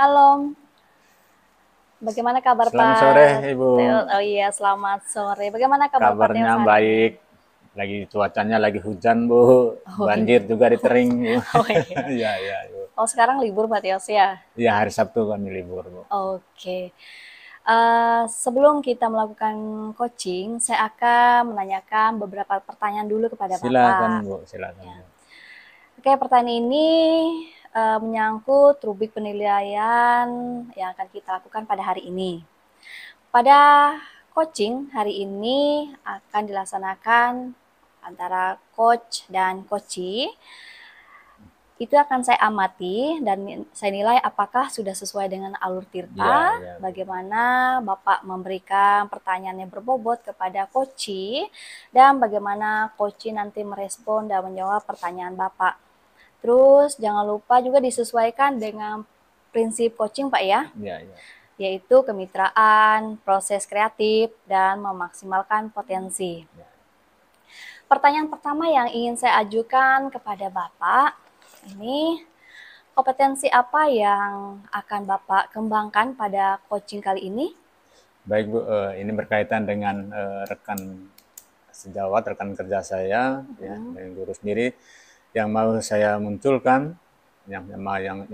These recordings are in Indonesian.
Salam. Bagaimana kabar Selamat sore, Pak Ibu. Teo? Oh iya, selamat sore. Bagaimana kabar Pak Teo Kabarnya saat ini? baik. Lagi cuacanya lagi hujan, Bu. Oh iya. Banjir juga di Tering, Bu. Oh iya. Iya, iya, Bu. Oh sekarang libur Pak Teo ya? Iya, hari Sabtu kami libur, Bu. Oke. Sebelum kita melakukan coaching, saya akan menanyakan beberapa pertanyaan dulu kepada Silakan, Bapak. Bu. Silakan, Ya. Bu. Oke, pertanyaan ini menyangkut rubrik penilaian yang akan kita lakukan pada hari ini. Pada coaching hari ini akan dilaksanakan antara coach dan coachee. Itu akan saya amati dan saya nilai apakah sudah sesuai dengan alur Iya, Tirta, iya, Bu. bagaimana Bapak memberikan pertanyaan yang berbobot kepada coachee, dan bagaimana coachee nanti merespon dan menjawab pertanyaan Bapak. Terus jangan lupa juga disesuaikan dengan prinsip coaching Pak ya, Iya, iya. yaitu kemitraan, proses kreatif, dan memaksimalkan potensi. Ya. Pertanyaan pertama yang ingin saya ajukan kepada Bapak, ini kompetensi apa yang akan Bapak kembangkan pada coaching kali ini? Baik, Bu. Ini berkaitan dengan rekan sejawat, rekan kerja saya, ya, dengan guru sendiri yang mau saya munculkan, yang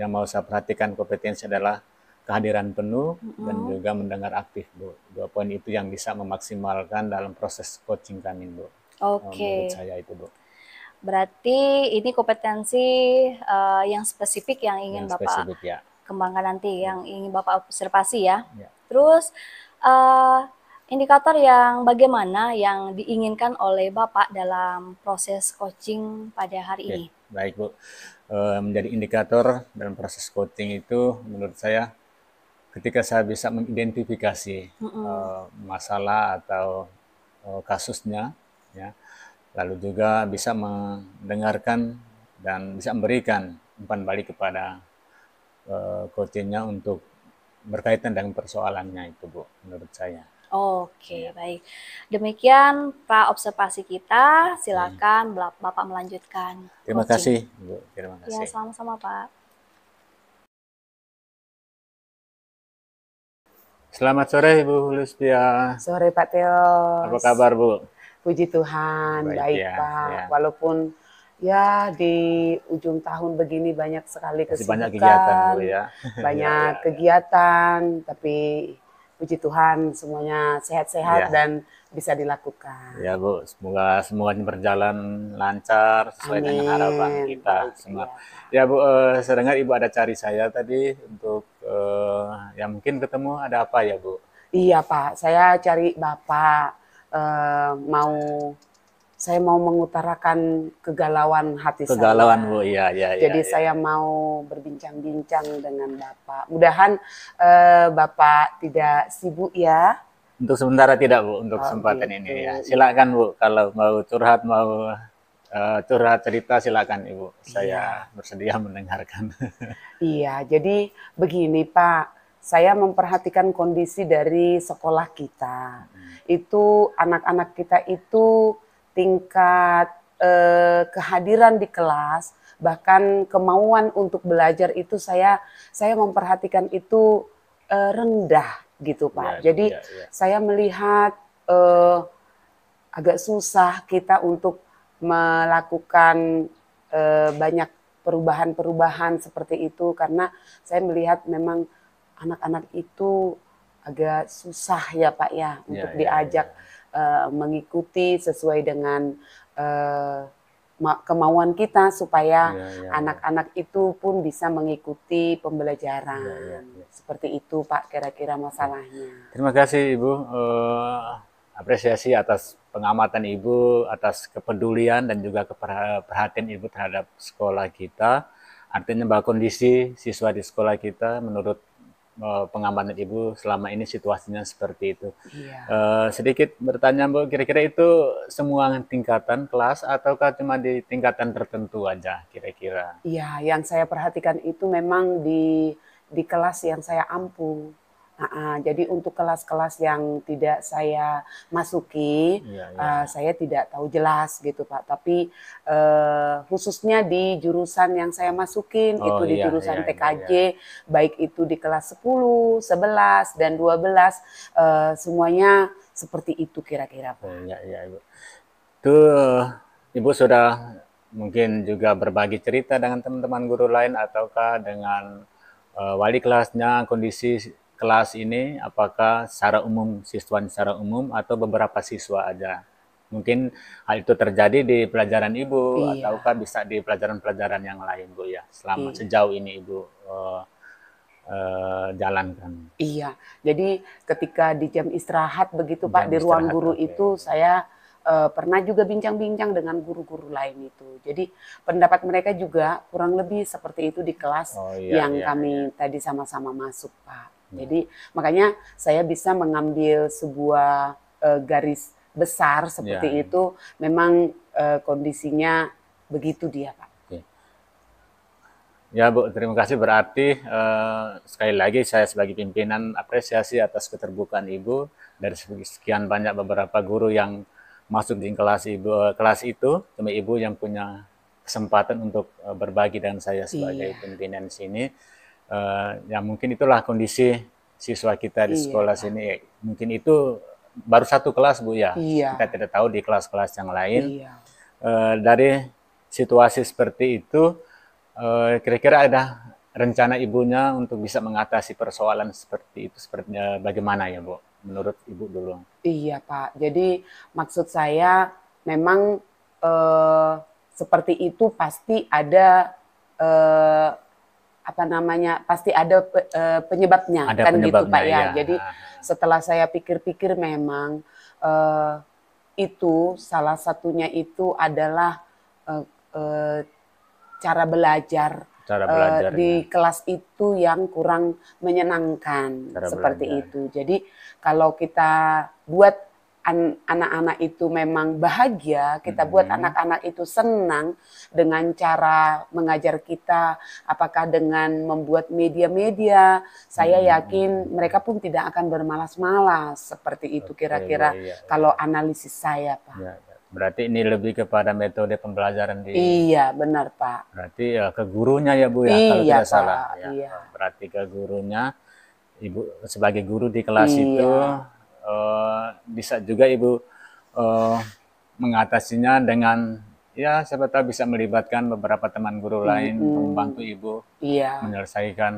mau saya perhatikan kompetensi adalah kehadiran penuh dan juga mendengar aktif, Bu. Dua poin itu yang bisa memaksimalkan dalam proses coaching kami, Bu. Menurut Oke, saya itu, Bu, berarti ini kompetensi yang spesifik yang ingin yang Bapak spesifik ya. kembangkan nanti, Ya, yang ingin Bapak observasi ya. ya. Terus indikator yang bagaimana yang diinginkan oleh Bapak dalam proses coaching pada hari Oke, ini? baik, Bu. Menjadi indikator dalam proses coaching itu menurut saya ketika saya bisa mengidentifikasi masalah atau kasusnya, ya, lalu juga bisa mendengarkan dan bisa memberikan umpan balik kepada coachingnya untuk berkaitan dengan persoalannya itu, Bu, menurut saya. Oke, Ya. baik. Demikian pra observasi kita. Oke. Silakan Bapak melanjutkan Terima coaching. kasih, Bu. Terima Ya, kasih. sama-sama, Pak. Selamat sore, Ibu Lustia. Sore Pak Apa Teos. kabar, Bu? Puji Tuhan, Baik baik ya, Pak. ya. Walaupun ya di ujung tahun begini banyak sekali Masih banyak kegiatan, Bu, kesibukan, ya. Ya, banyak ya, ya. kegiatan, tapi puji Tuhan semuanya sehat-sehat Ya. dan bisa dilakukan. Ya, Bu, semoga semuanya berjalan lancar sesuai dengan harapan Amin. kita Baik, semua. iya Pak. Ya, Bu, saya dengar Ibu ada cari saya tadi untuk ya mungkin ketemu ada apa ya, Bu? Iya Pak, saya cari Bapak mau saya mau mengutarakan kegalauan hati Kegalauan, saya. Bu. Iya, iya, iya, Jadi iya. saya mau berbincang-bincang dengan Bapak. Mudahan Bapak tidak sibuk ya. Untuk sementara tidak, Bu, untuk Oh kesempatan gitu, ini ya. iya. Silakan, Bu, kalau mau curhat, mau curhat cerita silakan, Ibu. Iya, Saya bersedia mendengarkan. iya. Jadi begini Pak, saya memperhatikan kondisi dari sekolah kita. Itu anak-anak kita itu tingkat kehadiran di kelas, bahkan kemauan untuk belajar itu saya memperhatikan itu rendah gitu Iya, Pak. Bu, Jadi iya, iya. saya melihat eh, agak susah kita untuk melakukan banyak perubahan-perubahan seperti itu karena saya melihat memang anak-anak itu agak susah ya Pak ya Iya, untuk iya, iya. diajak mengikuti sesuai dengan uh, kemauan kita supaya Iya, iya, iya. anak-anak itu pun bisa mengikuti Iya, iya, pembelajaran. iya. Seperti itu Pak kira-kira masalahnya. Terima kasih Ibu, apresiasi atas pengamatan Ibu, atas kepedulian dan juga perhatian Ibu terhadap sekolah kita. Artinya bahwa kondisi siswa di sekolah kita menurut pengamatan Ibu selama ini situasinya seperti itu. Iya. Sedikit bertanya Bu, kira-kira itu semua tingkatan kelas ataukah cuma di tingkatan tertentu aja kira-kira? Iya, yang saya perhatikan itu memang di kelas yang saya ampu. Jadi untuk kelas-kelas yang tidak saya masuki, saya tidak tahu jelas gitu Pak. Tapi khususnya di jurusan yang saya masukin, itu di jurusan TKJ, baik itu di kelas 10, 11, dan 12, semuanya seperti itu kira-kira Pak. Ibu. Itu Ibu sudah mungkin juga berbagi cerita dengan teman-teman guru lain ataukah dengan wali kelasnya, kondisi kelas ini, apakah secara umum, siswa secara umum atau beberapa siswa aja? Mungkin hal itu terjadi di pelajaran Ibu ataukah bisa di pelajaran-pelajaran yang lain Bu ya, selama sejauh ini Ibu jalankan. Iya, jadi ketika di jam istirahat begitu Pak, di ruang guru itu saya pernah juga bincang-bincang dengan guru-guru lain itu. Jadi pendapat mereka juga kurang lebih seperti itu di kelas yang kami tadi sama-sama masuk Pak. Jadi makanya saya bisa mengambil sebuah garis besar seperti itu, memang kondisinya begitu dia Pak. Ya Bu, terima kasih. Berarti sekali lagi saya sebagai pimpinan apresiasi atas keterbukaan Ibu dari sekian banyak beberapa guru yang masuk di kelas itu, cuma Ibu yang punya kesempatan untuk berbagi dengan saya sebagai pimpinan sini. Ya mungkin itulah kondisi siswa kita di sekolah sini. Mungkin itu baru satu kelas Bu ya. Kita tidak tahu di kelas-kelas yang lain. Dari situasi seperti itu, kira-kira ada rencana Ibunya untuk bisa mengatasi persoalan seperti itu, sepertinya bagaimana ya Bu? Menurut Ibu dulu. Iya Pak, jadi maksud saya memang seperti itu pasti ada pasti ada penyebabnya, ada kan penyebabnya, gitu Pak ya. Jadi setelah saya pikir-pikir memang itu salah satunya itu adalah cara belajar di kelas itu yang kurang menyenangkan seperti itu. Jadi kalau kita buat anak-anak itu memang bahagia, kita buat anak-anak itu senang dengan cara mengajar kita, apakah dengan membuat media-media, saya yakin mereka pun tidak akan bermalas-malas seperti itu kira-kira kalau analisis saya Pak. Berarti ini lebih kepada metode pembelajaran di... Iya, benar Pak. Berarti ya ke gurunya ya Bu ya, kalau tidak salah. Ya. Berarti ke gurunya, Ibu sebagai guru di kelas itu bisa juga Ibu mengatasinya dengan ya siapa tahu bisa melibatkan beberapa teman guru lain untuk membantu Ibu menyelesaikan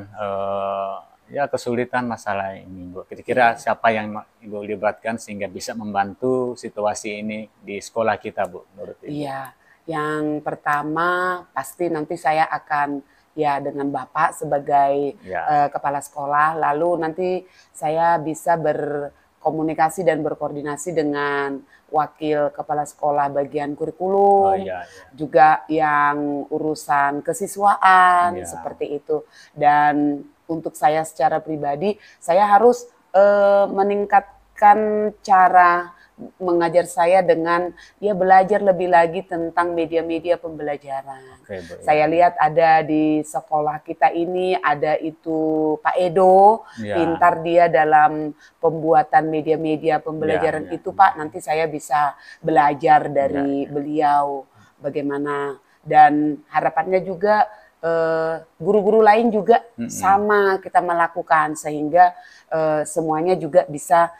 ya kesulitan masalah ini Bu. Kira-kira siapa yang Ibu libatkan sehingga bisa membantu situasi ini di sekolah kita Bu, menurut Ibu? Iya, yang pertama pasti nanti saya akan ya dengan Bapak sebagai kepala sekolah, lalu nanti saya bisa berkomunikasi dan berkoordinasi dengan wakil kepala sekolah bagian kurikulum, juga yang urusan kesiswaan seperti itu. Dan untuk saya secara pribadi, saya harus meningkatkan cara mengajar saya dengan ya belajar lebih lagi tentang media-media pembelajaran. Saya lihat ada di sekolah kita ini, ada itu Pak Edo, pintar dia dalam pembuatan media-media pembelajaran itu Pak. Nanti saya bisa belajar dari beliau bagaimana, dan harapannya juga guru-guru lain juga sama kita melakukan sehingga semuanya juga bisa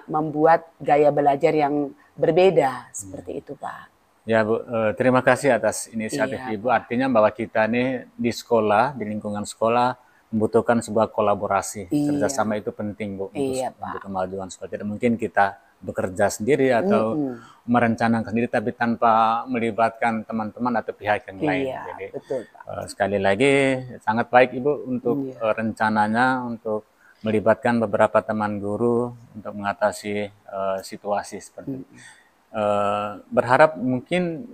membuat gaya belajar yang berbeda seperti itu Pak. Ya Bu, terima kasih atas inisiatif Ibu. Artinya bahwa kita nih di sekolah, di lingkungan sekolah membutuhkan sebuah kolaborasi. Kerjasama itu penting Bu untuk kemajuan sekolah. Tidak mungkin kita bekerja sendiri atau merencanakan sendiri tapi tanpa melibatkan teman-teman atau pihak yang lain. Jadi sekali lagi sangat baik Ibu untuk rencananya untuk melibatkan beberapa teman guru untuk mengatasi situasi seperti ini. Berharap mungkin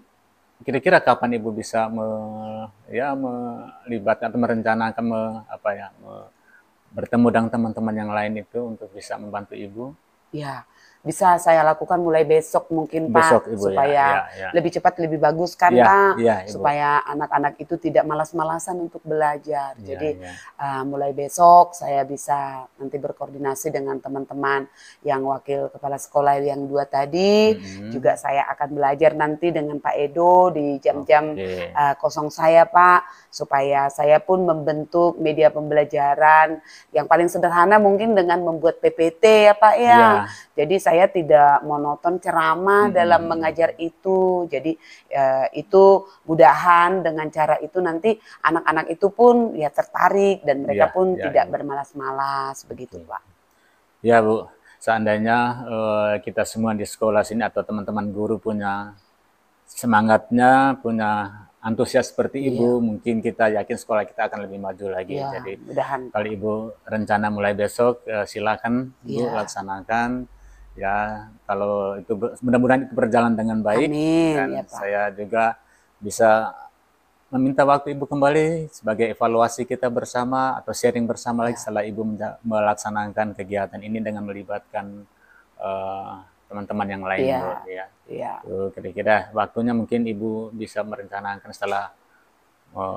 kira-kira kapan Ibu bisa melibatkan atau merencanakan bertemu dengan teman-teman yang lain itu untuk bisa membantu Ibu? Ya, bisa saya lakukan mulai besok mungkin Besok, Pak, Ibu, supaya lebih cepat lebih bagus kan Pak, supaya anak-anak itu tidak malas-malasan untuk belajar. Jadi mulai besok saya bisa nanti berkoordinasi dengan teman-teman yang wakil kepala sekolah yang 2 tadi, juga saya akan belajar nanti dengan Pak Edo di jam-jam kosong saya Pak, supaya saya pun membentuk media pembelajaran yang paling sederhana mungkin dengan membuat PPT ya Pak ya. Jadi saya tidak monoton ceramah dalam mengajar itu. Jadi itu mudahan dengan cara itu nanti anak-anak itu pun ya tertarik dan mereka pun tidak bermalas-malas begitu Pak. Ya Bu, seandainya kita semua di sekolah sini atau teman-teman guru punya semangatnya, punya antusias seperti Ibu, mungkin kita yakin sekolah kita akan lebih maju lagi. Jadi kalau Ibu rencana mulai besok, silakan Ibu laksanakan. Ya, kalau itu mudah-mudahan itu berjalan dengan baik. Amin, dan ya, Pak. Saya juga bisa meminta waktu Ibu kembali sebagai evaluasi kita bersama atau sharing bersama lagi setelah Ibu melaksanakan kegiatan ini dengan melibatkan teman-teman yang lain, Bu. Kira-kira waktunya mungkin Ibu bisa merencanakan setelah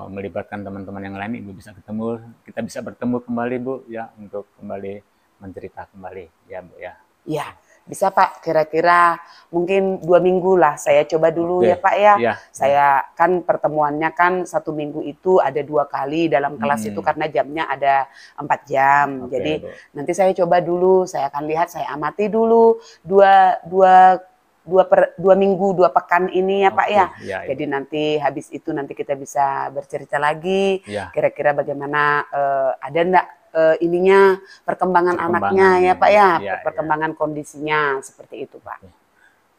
melibatkan teman-teman yang lain, Ibu bisa ketemu, kita bisa bertemu kembali, Bu, ya, untuk kembali mencerita kembali, ya, Bu, ya. Iya, bisa Pak, kira-kira mungkin 2 minggu lah saya coba dulu ya Pak ya. Saya kan pertemuannya kan 1 minggu itu ada 2 kali dalam kelas itu karena jamnya ada 4 jam. Jadi nanti saya coba dulu, saya akan lihat, saya amati dulu 2 minggu, 2 pekan ini ya Pak ya. Jadi nanti habis itu nanti kita bisa bercerita lagi, kira-kira bagaimana ada enggak ininya perkembangan anaknya ya Pak ya, perkembangan kondisinya seperti itu Pak.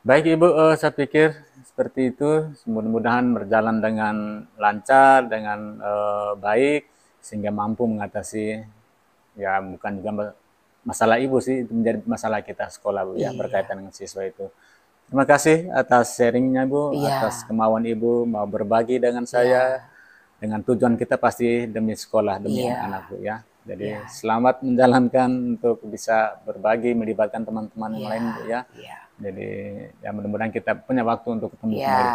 Baik Ibu, saya pikir seperti itu, mudah-mudahan berjalan dengan lancar, dengan baik, sehingga mampu mengatasi, ya bukan juga masalah Ibu sih, itu menjadi masalah kita sekolah Bu, ya, berkaitan dengan siswa itu. Terima kasih atas sharingnya Bu, atas kemauan Ibu mau berbagi dengan saya, dengan tujuan kita pasti demi sekolah, demi anak-anak Bu, ya. Jadi selamat menjalankan untuk bisa berbagi, melibatkan teman-teman yang lain Bu, ya. Jadi ya mudah-mudahan kita punya waktu untuk ketemu kembali.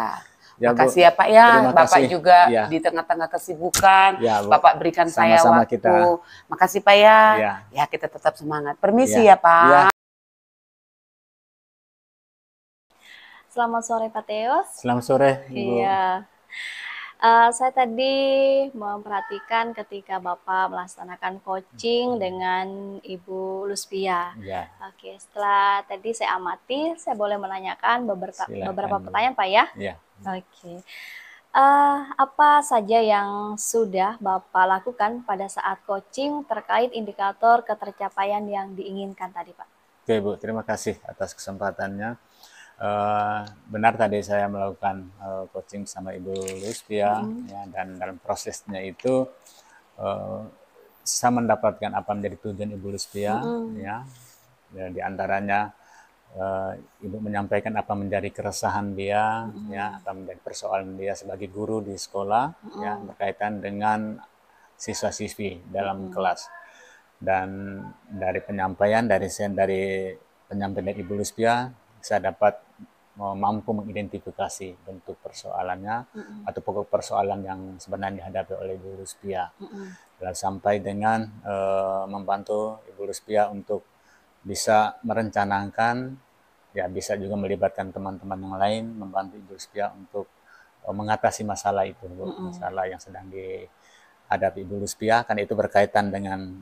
Ya, makasih Bu. Ya Pak ya, Bapak juga di tengah-tengah kesibukan, Bapak berikan saya waktu. Makasih Pak ya. Ya kita tetap semangat. Permisi ya Pak. Selamat sore Pak Teos. Selamat sore Ibu. Iya. Saya tadi memperhatikan ketika Bapak melaksanakan coaching dengan Ibu Luspia. Oke, setelah tadi saya amati, saya boleh menanyakan beberapa pertanyaan Pak ya? Oke. Apa saja yang sudah Bapak lakukan pada saat coaching terkait indikator ketercapaian yang diinginkan tadi Pak? Oke Bu, terima kasih atas kesempatannya. Benar tadi saya melakukan coaching sama Ibu Luspia, ya, dan dalam prosesnya itu saya mendapatkan apa menjadi tujuan Ibu Luspia, ya, di antaranya Ibu menyampaikan apa menjadi keresahan dia, ya, apa menjadi persoalan dia sebagai guru di sekolah, ya, berkaitan dengan siswa-siswi dalam kelas. Dan dari penyampaian dari penyampaian dari Ibu Luspia, saya dapat mampu mengidentifikasi bentuk persoalannya atau pokok persoalan yang sebenarnya dihadapi oleh Ibu Luspia. Dan sampai dengan membantu Ibu Luspia untuk bisa merencanakan, ya bisa juga melibatkan teman-teman yang lain, membantu Ibu Luspia untuk mengatasi masalah itu, masalah yang sedang dihadapi Ibu Luspia, kan itu berkaitan dengan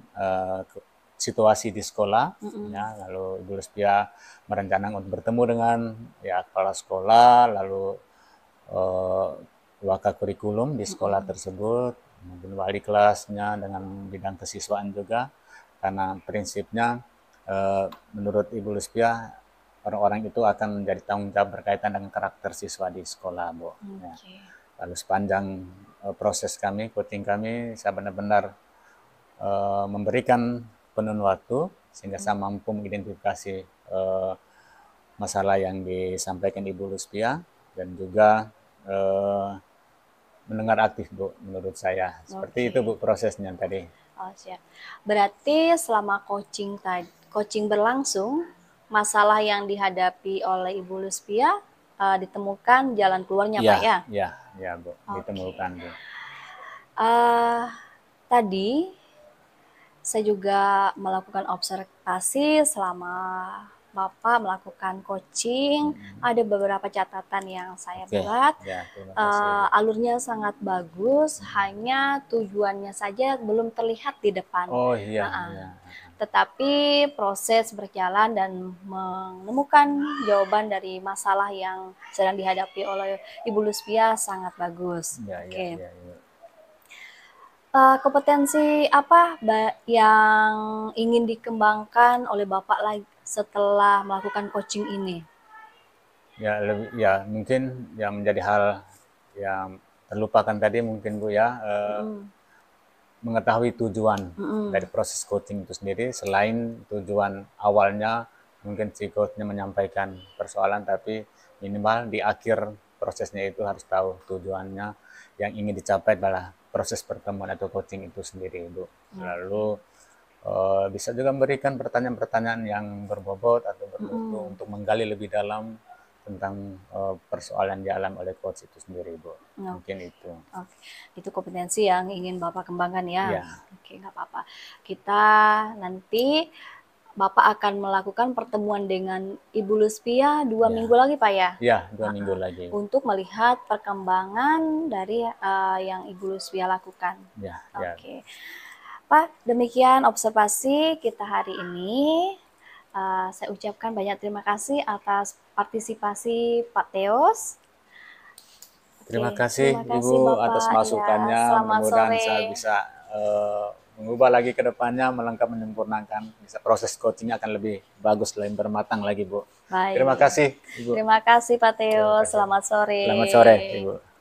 situasi di sekolah, ya, lalu Ibu Luspia merencanakan untuk bertemu dengan ya kepala sekolah, lalu wakil kurikulum di sekolah tersebut, mungkin wali kelasnya dengan bidang kesiswaan juga, karena prinsipnya menurut Ibu Luspia orang-orang itu akan menjadi tanggung jawab berkaitan dengan karakter siswa di sekolah, Bu. Ya. Lalu sepanjang proses kami, coaching kami, saya benar-benar memberikan penuh waktu sehingga saya mampu mengidentifikasi masalah yang disampaikan Ibu Luspia dan juga mendengar aktif Bu, menurut saya seperti itu Bu prosesnya tadi. Oh siap. Berarti selama coaching berlangsung masalah yang dihadapi oleh Ibu Luspia ditemukan jalan keluarnya, Pak ya? Ya, Bu, ditemukan, Bu. Tadi saya juga melakukan observasi selama Bapak melakukan coaching. Ada beberapa catatan yang saya buat. Ya, terima kasih. Alurnya sangat bagus, hanya tujuannya saja belum terlihat di depan. Oh iya. Tetapi proses berjalan dan menemukan jawaban dari masalah yang sedang dihadapi oleh Ibu Luspia sangat bagus. Oke. Kompetensi apa yang ingin dikembangkan oleh Bapak lagi setelah melakukan coaching ini? Ya mungkin yang menjadi hal yang terlupakan tadi mungkin Bu ya, mengetahui tujuan dari proses coaching itu sendiri. Selain tujuan awalnya mungkin si coachnya menyampaikan persoalan, tapi minimal di akhir prosesnya itu harus tahu tujuannya yang ingin dicapai adalah proses pertemuan atau coaching itu sendiri, Bu. Lalu bisa juga memberikan pertanyaan-pertanyaan yang berbobot atau bermutu untuk menggali lebih dalam tentang persoalan yang dialami oleh coach itu sendiri, Bu. Mungkin itu. Itu kompetensi yang ingin Bapak kembangkan ya? Oke, nggak apa-apa. Kita nanti Bapak akan melakukan pertemuan dengan Ibu Luspia 2 minggu lagi, Pak ya? Iya, 2 minggu lagi. Untuk melihat perkembangan dari yang Ibu Luspia lakukan. Oke. Pak, demikian observasi kita hari ini. Saya ucapkan banyak terima kasih atas partisipasi Pak Theos. Terima kasih Ibu Bapak, atas masukannya. Mudah-mudahan saya bisa mengubah lagi ke depannya, melengkapi, menyempurnakan. Bisa proses coachingnya akan lebih bagus, lebih bermatang lagi, Bu. Baik. Terima kasih, Ibu. Terima kasih Pak Theos. Selamat sore. Selamat sore, Ibu.